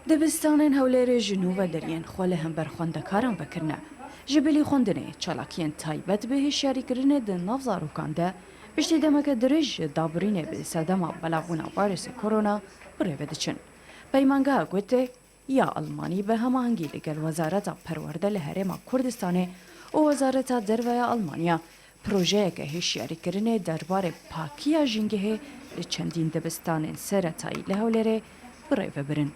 دبستانên Hewlêrê ji nû ve deriyên xwe li hember xwendekaran vekirine. Ji bilî xwendinê çalakiyên taybet bi hişyarîkirinê di nav zarokan de piştî demeke dirêj ji dabirînê bi serdema belavbûna vayrosê korona birêve diçin. Peymangeha gotê ya Almanî bi hemahengî li gel Wezareta Perwerde li Herêma Kurdistanê û Wezareta Derveya Almanya projeyeke hişyarîkirinê derbarê pakiya jîngehê li çendîn dibistanên seretayî li Hewlêrê birêve birin.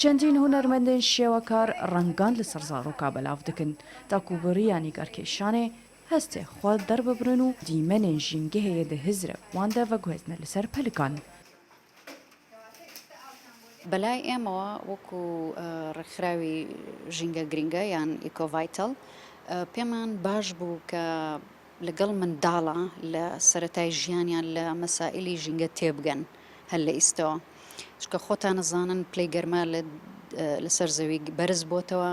چەندین هونەرمەندên şêwekar rengan li ser zaroka belav dikin ta ku biriya nîgarkêşanê hestê xwe derbibirin û dîmenên jîngehê di hizre wan de veguhezne li ser pelikan. بەلای ئێمەوە وەکو ڕێکخراوی ژینگە گرینگە یان ئیکۆڤایتەڵ پێمان باش بوو کە لەگەڵ منداڵە لە سەرەتای ژیانیان لە مەسائلی ژینگە تێبگەن هەر لە ئیستەوە. چکە خۆتان نەزانن پلەی گەرما لەسەر زەوی بەرز بۆتەوە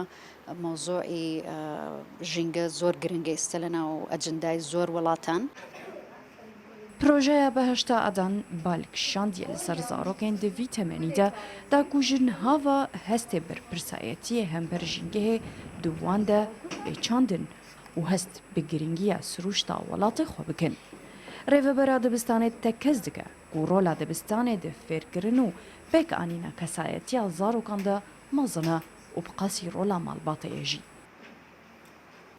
مۆزۆعی ژینگە زۆر گرنگە ئێستا لەناو ئەجندای زۆر وڵاتان. Projeya Behişta Adan balkişandiye li ser zarokên di vî temenî de da ku jin hava hestê berpirsayetiyê hember jîngehê di wan de lêçandin û hest bi giringiya sirûşta welatê xwe bikin. Rêvebera dibistanê tekez dike ku rola dibistanê di fêrkirin û pêk anîna kesayetiya zarokan de mezin e û bi qasî rola malbateyê jî.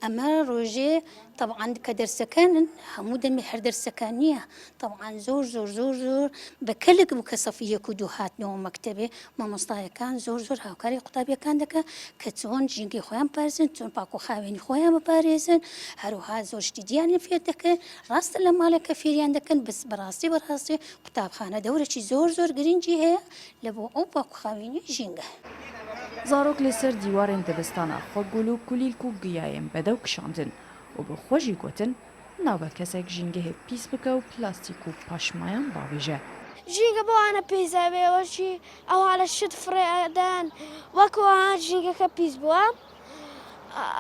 ئەمە ڕۆژێ طبعاً کە دەرسەکانن هەموو دەمی هەر دەرسەکان نییە طبعاً زۆر زۆر زۆر زۆر بەکەلک بوو کە سەفی یەک و دوو هاتنەوە مەکتەبێ مامۆستایەکان زۆر زۆر هاوکاری قوتابیەکان دەکە کە چۆن ژینگەی خۆیان پارێزن چۆن پاک و خاوێنی خۆیان بپارێزن هەروها زۆر شتی دییان فێر دەکەن ڕاستە لە ماڵێکە فێریان دەکەن بەس بەڕاستی قوتابخانە دەورێکی زۆر زۆر گرنگی هەیە لە بۆ ئەو پاک و خاوێنی ژینگە. Zarok li ser dîwarên dibistana xwe gul û kulîlk û giyayên bedew kişandin û bi xwe jî gotin nabe kesek jîngehê pîs bike û plastîk û paşmayan bavêje. ژینگە بۆوانە پێیزاوێەوەشی ئەوها لە شت فڕێدان وەکوها ژینگەکە پیس بووە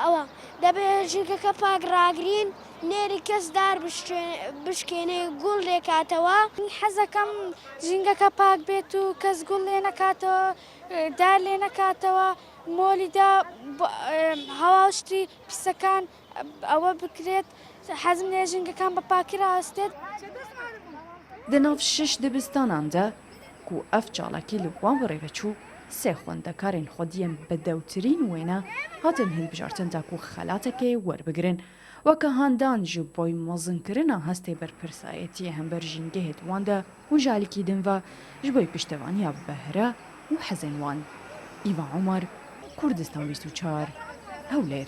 ئەوە دەبێت ژینگەکە پاکڕاگرین نێری کەس دار بشکێنێ گوڵ لێکاتەوە حەزەکەم ژینگەکە پاک بێت و کەس گوڵ لێ نەکاتەوە دار لێ نەکاتەوە مۆلیدا هەواوشتی پیسەکان ئەوە بکرێت حەزم لێ ژینگەکان بە پاکی ڕاستێت. Di nav şiş dibistanan de ku ev çalakî li wan birêve çû sê xwendekarên xwediyên bedewtirîn wêne hatin hilbijartin da ku xelatekê werbigirin weke handan ji boy mezinkirina hestê berpirsayetiyê hember jîngehê wan de û ji alîkî din ve ji bo piştevaniya behre û hezên wan. Îva Umar, Kurdistan 24 Hewlêr.